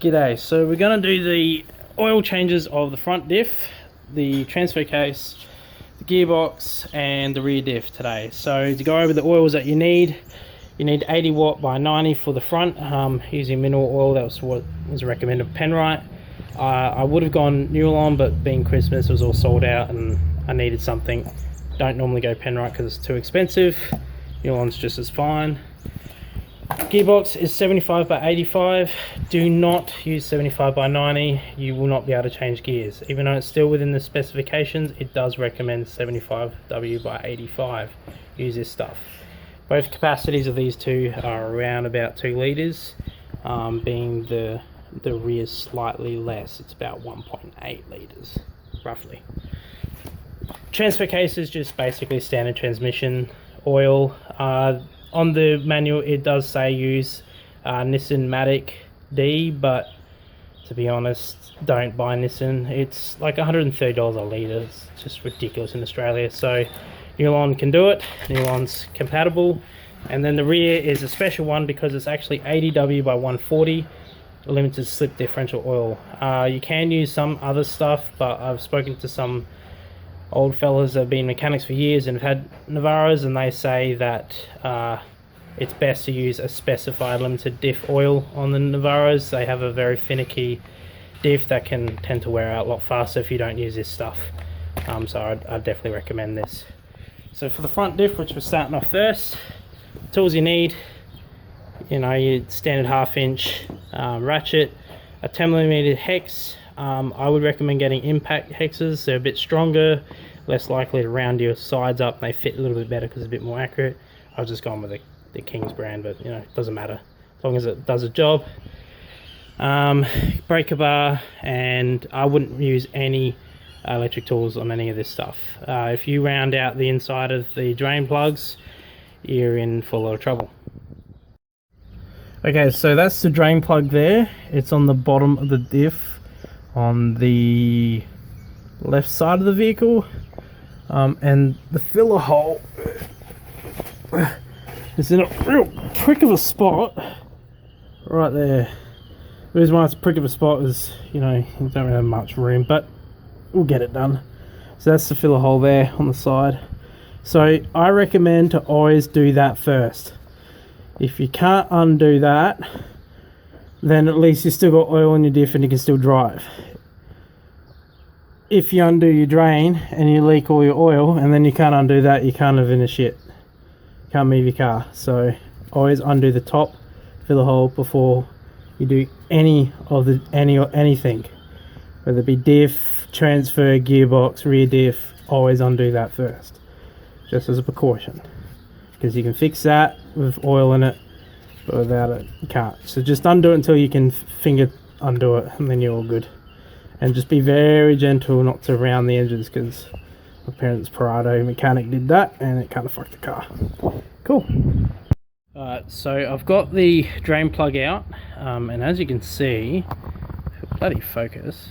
G'day, so we're going to do the oil changes of the front diff, the transfer case, the gearbox and the rear diff today. So to go over the oils that you need 80 watt by 90 for the front, using mineral oil. That was what was recommended, Penrite. I would have gone Newlon, but being Christmas it was all sold out and I needed something. Don't normally go Penrite because it's too expensive. Newlon's just as fine. Gearbox is 75 by 85. Do not use 75 by 90. You will not be able to change gears. Even though it's still within the specifications, it does recommend 75W by 85. Use this stuff. Both capacities of these two are around about 2 litres, being the rear slightly less. It's about 1.8 litres roughly. Transfer case is just basically standard transmission oil. On the manual it does say use Nissan Matic D, but to be honest, don't buy Nissan. It's like $130 a litre. It's just ridiculous in Australia. So Newlon can do it. Newlon's compatible. And then the rear is a special one because it's actually 80W by 140 limited slip differential oil. You can use some other stuff, but I've spoken to some old fellas that have been mechanics for years and have had Navaras, and they say that it's best to use a specified limited diff oil on the Navaras. They have a very finicky diff that can tend to wear out a lot faster if you don't use this stuff. So I'd definitely recommend this. So for the front diff, which we're starting off first, tools you need, your standard 1/2 inch ratchet, a 10mm hex. I would recommend getting impact hexes. They're a bit stronger, less likely to round your sides up. They fit a little bit better because it's a bit more accurate. I've just gone with the King's brand, but it doesn't matter as long as it does a job. Breaker bar, and I wouldn't use any electric tools on any of this stuff. If you round out the inside of the drain plugs, you're in for a lot of trouble. Okay, so that's the drain plug there. It's on the bottom of the diff on the left side of the vehicle, and the filler hole is in a real prick of a spot right there. The reason why it's a prick of a spot is you don't really have much room, but we'll get it done. So that's the filler hole there on the side. So I recommend to always do that first. If you can't undo that, then at least you still got oil in your diff and you can still drive. If you undo your drain and you leak all your oil and then you can't undo that, you're kind of in a shit. You can't move your car. So always undo the top filler hole before you do anything, whether it be diff, transfer, gearbox, rear diff. Always undo that first, just as a precaution, because you can fix that with oil in it, but without it you can't. So just undo it until you can finger undo it, and then you're all good. And just be very gentle not to round the edges, because my parents' Parado mechanic did that and it kind of fucked the car. Cool. Alright, so I've got the drain plug out, and as you can see, bloody focus,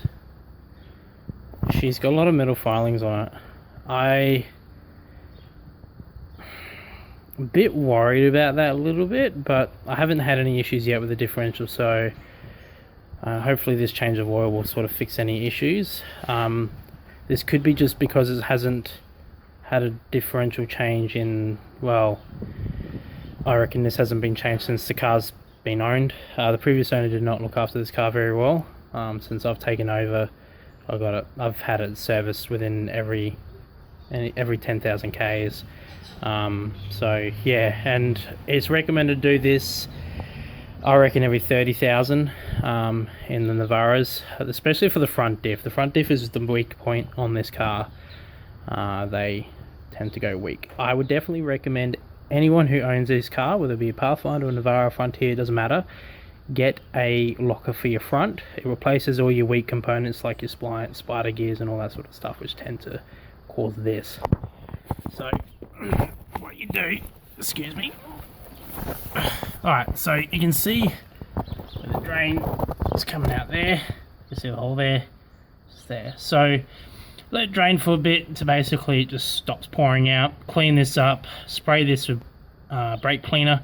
she's got a lot of metal filings on it. I'm a bit worried about that a little bit, but I haven't had any issues yet with the differential, so hopefully this change of oil will sort of fix any issues. This could be just because it hasn't had a differential change in, well, I reckon this hasn't been changed since the car's been owned. The previous owner did not look after this car very well. Since I've taken over, I've had it serviced within every 10,000 Ks. So yeah, and it's recommended to do this, I reckon, every 30,000 in the Navaras, especially for the front diff. The front diff is the weak point on this car. They tend to go weak. I would definitely recommend anyone who owns this car, whether it be a Pathfinder or a Navara, Frontier, doesn't matter, get a locker for your front. It replaces all your weak components like your spider gears and all that sort of stuff, which tend to cause this. So what you do, excuse me, alright, so you can see the drain is coming out there. You see the hole there, it's there. So let it drain for a bit to basically it just stops pouring out. Clean this up, spray this with brake cleaner.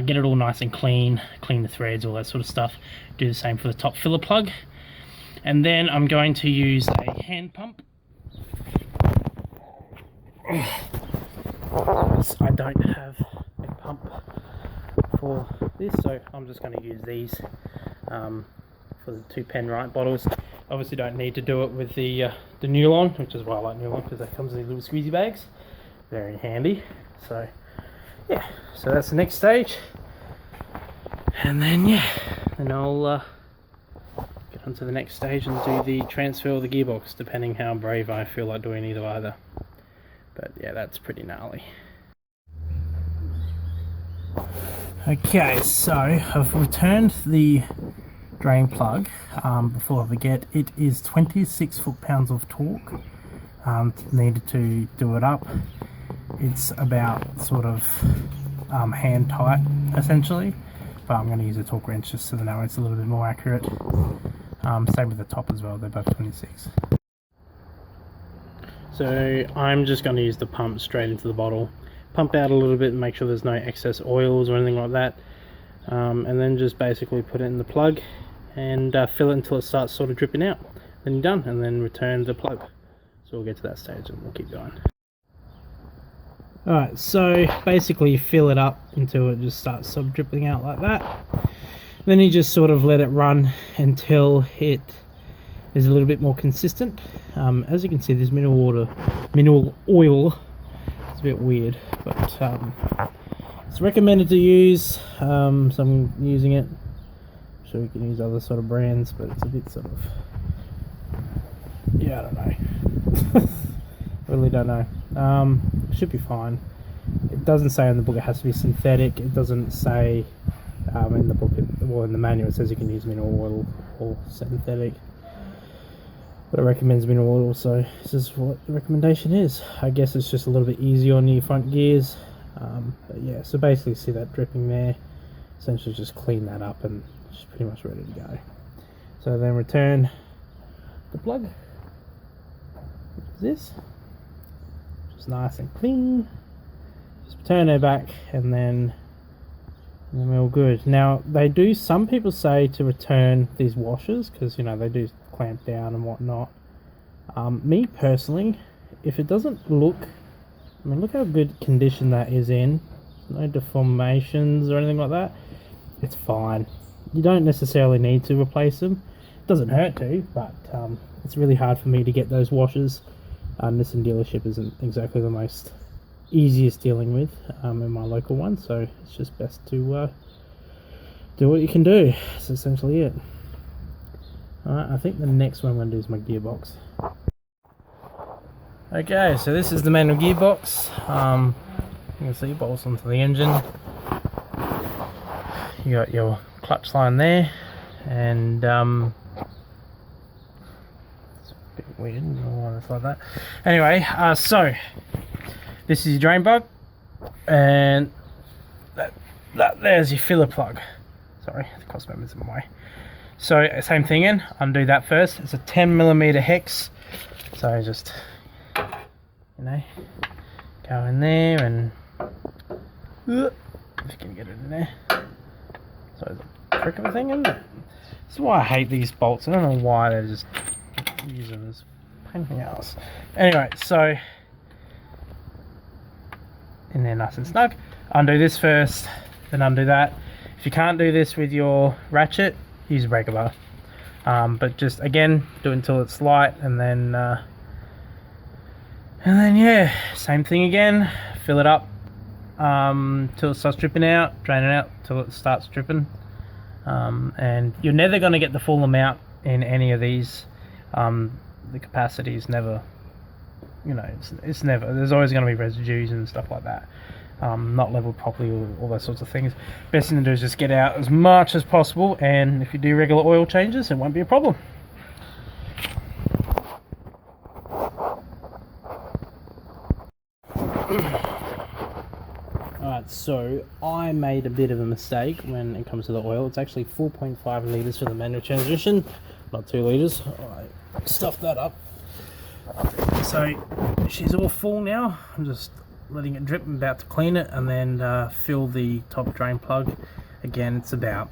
get it all nice and clean the threads, all that sort of stuff. Do the same for the top filler plug, and then I'm going to use a hand pump. I don't have a pump for this, so I'm just going to use these for the 2 Penrite bottles. Obviously don't need to do it with the nylon, which is why I like nylon, because that comes in these little squeezy bags. Very handy. So yeah, so that's the next stage, and then yeah, then I'll get onto the next stage and do the transfer of the gearbox, depending how brave I feel like doing either. But yeah, that's pretty gnarly. Okay, so I've returned the drain plug. Before I forget, it is 26 foot-pounds of torque needed to do it up. It's about sort of hand tight essentially, but I'm going to use a torque wrench just so that now it's a little bit more accurate. Same with the top as well, they're both 26. So I'm just going to use the pump straight into the bottle, pump out a little bit and make sure there's no excess oils or anything like that, and then just basically put it in the plug and fill it until it starts sort of dripping out. Then you're done, and then return the plug. So we'll get to that stage and we'll keep going. Alright, so basically you fill it up until it just starts sort of dripping out like that. Then you just sort of let it run until it is a little bit more consistent. As you can see, this mineral oil, it's a bit weird, but it's recommended to use, so I'm using it. I'm sure you can use other sort of brands, but it's a bit sort of, yeah, I don't know. Really don't know. Should be fine. It doesn't say in the book it has to be synthetic. It doesn't say in the book, in the manual it says you can use mineral oil or synthetic, but it recommends mineral oil, so this is what the recommendation is. I guess it's just a little bit easier on your front gears, but yeah, so basically see that dripping there, essentially just clean that up and it's pretty much ready to go. So then return the plug, which is this, just nice and clean. Just turn it back and then we're all good. Now they do, some people say to return these washers because, you know, they do clamp down and whatnot. Me personally, if it doesn't look, I mean, look how good condition that is in, no deformations or anything like that, it's fine. You don't necessarily need to replace them. It doesn't hurt to, but it's really hard for me to get those washers. Nissan dealership isn't exactly the most easiest dealing with in my local one, so it's just best to do what you can do. That's essentially it. Alright, I think the next one I'm going to do is my gearbox. Okay, so this is the manual gearbox. You can see bolts onto the engine. You got your clutch line there, and it's a bit weird, I don't know why it's like that. Anyway, so this is your drain plug, and there's your filler plug. Sorry, the cross member's in my way. So same thing in, undo that first. It's a 10mm hex, so just, you know, go in there and if you can get it in there. So there's a trick of a thing in there. This is why I hate these bolts. I don't know why they just use them as anything else. Anyway, so in there nice and snug. Undo this first, then undo that. If you can't do this with your ratchet, use regular. But just again, do it until it's light, and then yeah, same thing again. Fill it up till it starts dripping out. Drain it out till it starts dripping. And you're never going to get the full amount in any of these. The capacity is never, you know, it's never. There's always going to be residues and stuff like that. Not leveled properly, all those sorts of things. Best thing to do is just get out as much as possible, and if you do regular oil changes, it won't be a problem. Alright, so I made a bit of a mistake when it comes to the oil. It's actually 4.5 litres for the manual transmission, not 2 litres. I stuffed that up. So she's all full now. I'm just letting it drip. I'm about to clean it and then fill the top drain plug. Again, it's about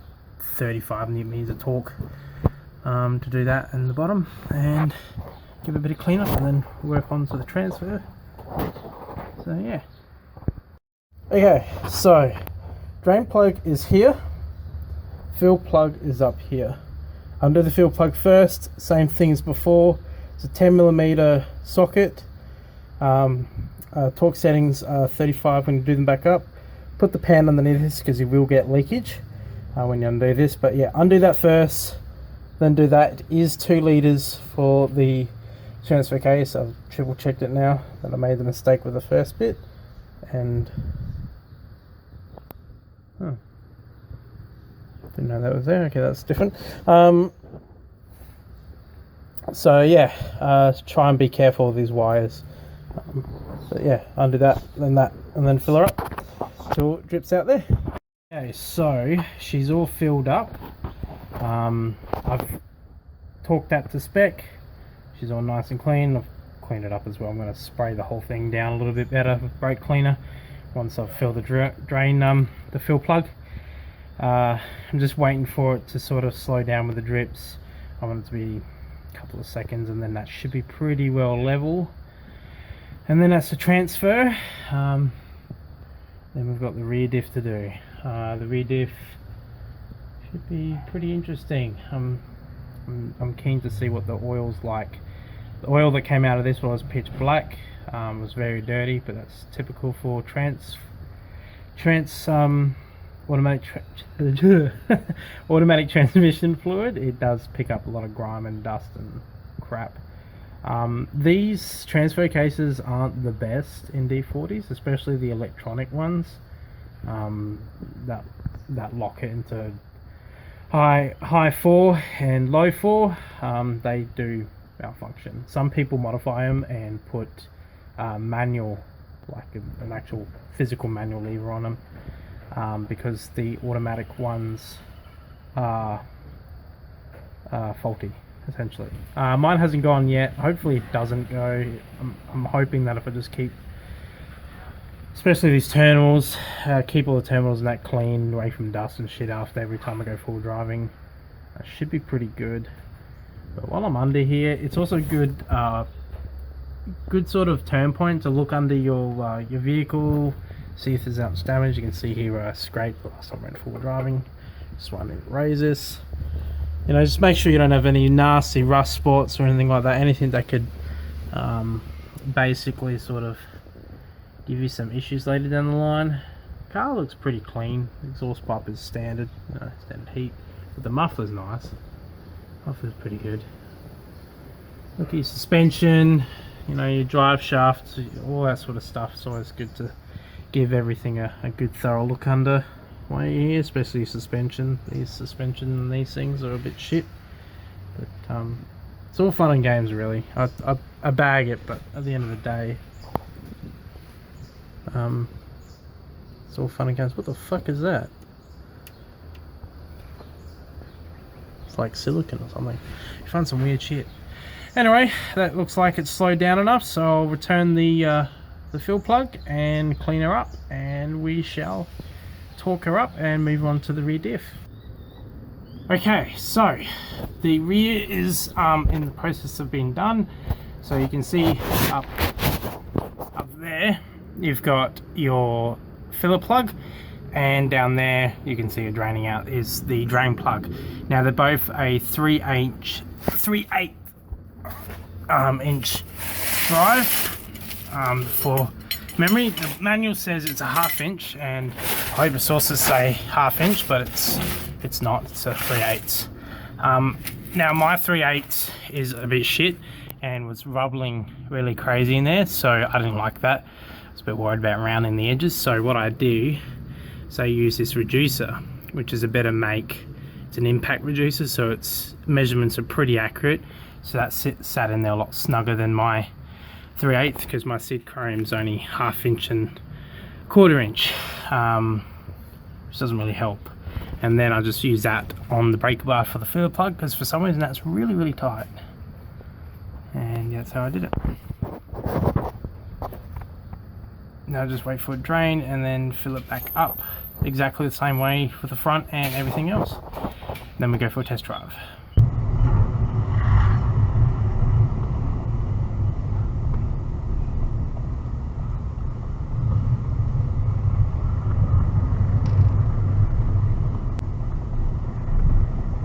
35 newton-meters of torque to do that in the bottom, and give it a bit of cleanup and then work on to the transfer. So yeah. Okay, so drain plug is here, fill plug is up here. Undo the fill plug first, same thing as before. It's a 10mm socket. Torque settings are 35 when you do them back up. Put the pan underneath this because you will get leakage when you undo this, but yeah, undo that first, then do that. It is 2 litres for the transfer case. I've triple checked it now that I made the mistake with the first bit, and didn't know that was there. Okay, that's different. So yeah, try and be careful with these wires. But yeah, undo that, and then fill her up till it drips out there. Okay, so she's all filled up. I've torqued that to spec. She's all nice and clean. I've cleaned it up as well. I'm going to spray the whole thing down a little bit better with brake cleaner once I've filled the drain, the fill plug. I'm just waiting for it to sort of slow down with the drips. I want it to be a couple of seconds, and then that should be pretty well level. And then that's the transfer. Then we've got the rear diff to do. The rear diff should be pretty interesting. I'm keen to see what the oil's like. The oil that came out of this was pitch black. Was very dirty, but that's typical for automatic transmission fluid. It does pick up a lot of grime and dust and crap. These transfer cases aren't the best in D40s, especially the electronic ones that lock it into high 4 and low 4. They do malfunction. Some people modify them and put manual, like an actual physical manual lever on them, because the automatic ones are faulty, essentially. Mine hasn't gone yet. Hopefully it doesn't go. I'm hoping that if I just keep, especially these terminals, keep all the terminals and that clean, away from dust and shit after every time I go full driving, that should be pretty good. But while I'm under here, it's also good sort of turn point to look under your vehicle, see if there's much damage. You can see here where I scraped last time I went full driving. Just want to raise this. You know, just make sure you don't have any nasty rust spots or anything like that. Anything that could basically sort of give you some issues later down the line. Car looks pretty clean. Exhaust pipe is standard, standard heat, but the muffler's nice. Muffler's pretty good. Look at your suspension, you know, your drive shaft, all that sort of stuff. It's always good to give everything a good thorough look under while you're here, especially suspension. These suspension and these things are a bit shit, but it's all fun and games really. I bag it, but at the end of the day, it's all fun and games. What the fuck is that? It's like silicon or something. You find some weird shit. Anyway, that looks like it's slowed down enough, so I'll return the fill plug and clean her up, and we shall torque her up and move on to the rear diff. Okay, so the rear is in the process of being done. So you can see up there you've got your filler plug, and down there you can see it draining out is the drain plug. Now they're both a 3/8 inch drive. For memory, the manual says it's a 1/2 inch, and Open sources say 1/2 inch, but it's not. It's a 3/8. Now my 3/8 is a bit shit and was rubbling really crazy in there, so I didn't like that. I was a bit worried about rounding the edges, so what I do is I use this reducer, which is a better make. It's an impact reducer, so its measurements are pretty accurate. So that sat in there a lot snugger than my 3/8, because my Sid chrome's only 1/2 inch and 1/4 inch, which doesn't really help. And then I just use that on the breaker bar for the filler plug, because for some reason that's really tight. And that's how I did it. Now just wait for it to drain and then fill it back up exactly the same way with the front and everything else. Then we go for a test drive.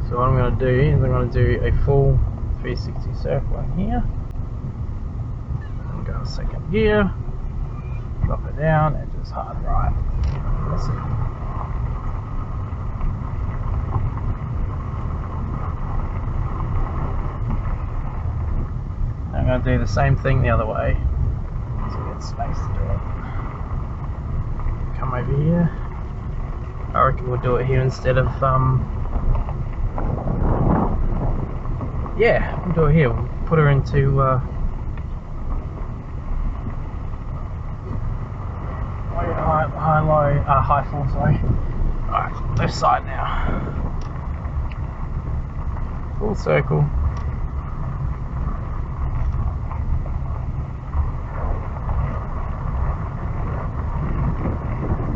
So what I'm going to do is I'm going to do a full 360 circle in here. And go second gear, drop it down and just hard right. That's it. I'm going to do the same thing the other way. So we get space to do it. Come over here. I reckon we'll do it here instead of yeah, we'll do it here. We'll put her into high full, sorry. Alright, left side now. Full circle.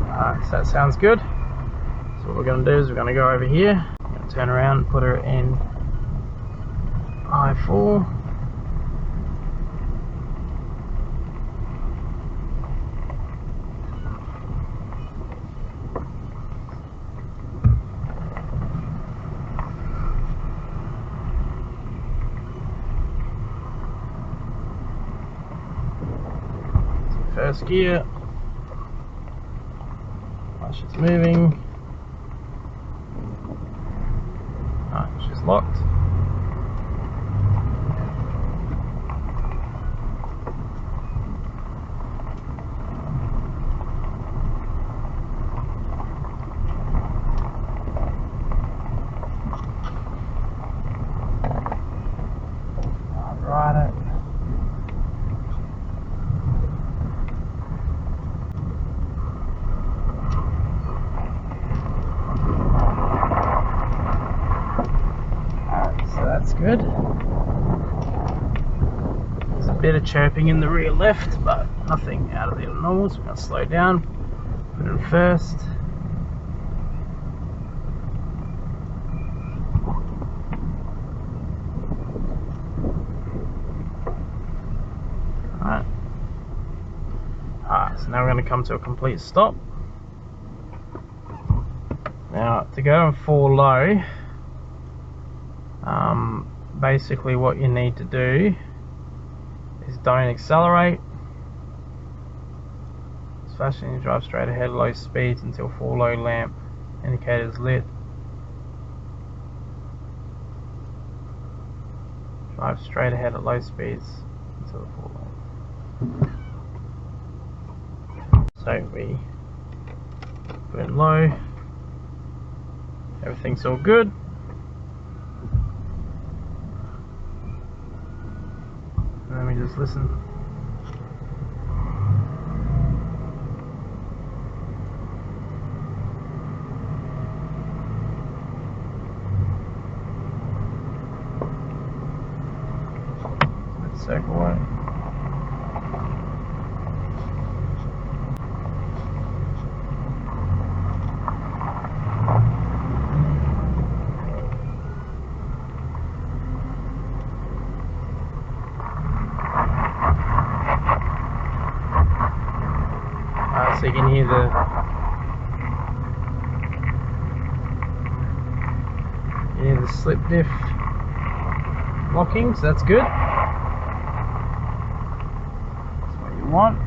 Alright, so that sounds good. So what we're going to do is we're going to go over here. We're going to turn around and put her in I4. So first gear. While she's moving. Alright, she's locked. Right it. Alright, so that's good. There's a bit of chirping in the rear left, but nothing out of the normal, so we're going to slow down, put it in first. So now we're going to come to a complete stop. Now to go and fall low, basically what you need to do is don't accelerate. It's flashing, drive straight ahead, low speeds until fall low lamp indicator is lit. Drive straight ahead at low speeds until the fall low. So we put it low, everything's all good. And then we just listen. Let's circle away. So you can hear the slip diff locking, so that's good. That's what you want.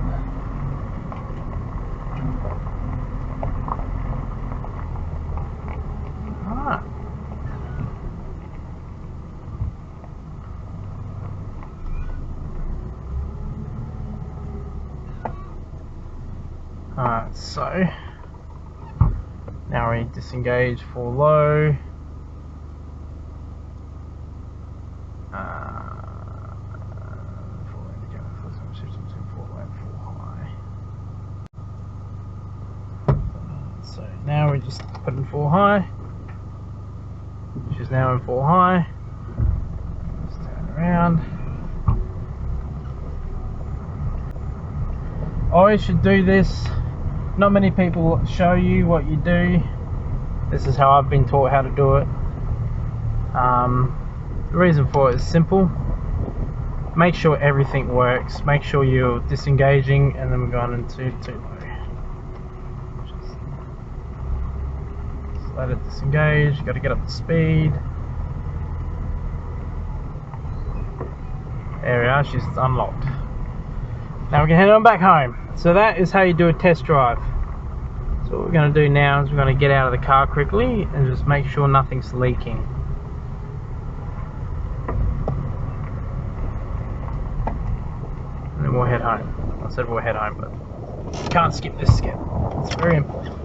Alright, so now we disengage for low. So now we just put in full high. She's now in full high. Just turn around. always should do this. Not many people show you what you do. This is how I've been taught how to do it. The reason for it is simple. Make sure everything works. Make sure you're disengaging, and then we're going into too low. Just let it disengage. Got to get up to speed. There we are. She's unlocked. Now we can head on back home. So that is how you do a test drive. So what we're going to do now is we're going to get out of the car quickly and just make sure nothing's leaking. And then we'll head home. I said we'll head home, but you can't skip this step. It's very important.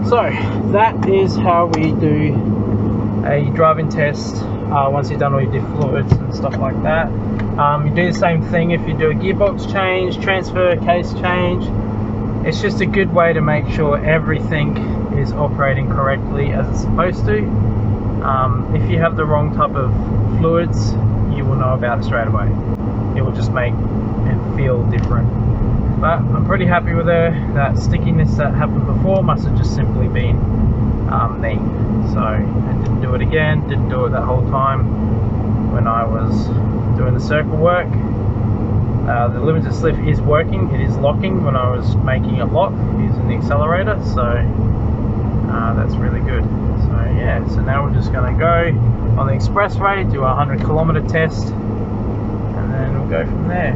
So that is how we do a driving test once you've done all your diff fluids and stuff like that. You do the same thing if you do a gearbox change, transfer case change. It's just a good way to make sure everything is operating correctly as it's supposed to. If you have the wrong type of fluids, you will know about it straight away. It will just make it feel different. But I'm pretty happy with her. That stickiness that happened before must have just simply been me. So I didn't do it again, didn't do it that whole time when I was doing the circle work. The limited slip is working, it is locking when I was making it lock using the accelerator, so that's really good. So yeah, so now we're just going to go on the expressway, do a 100 kilometer test, and then we'll go from there.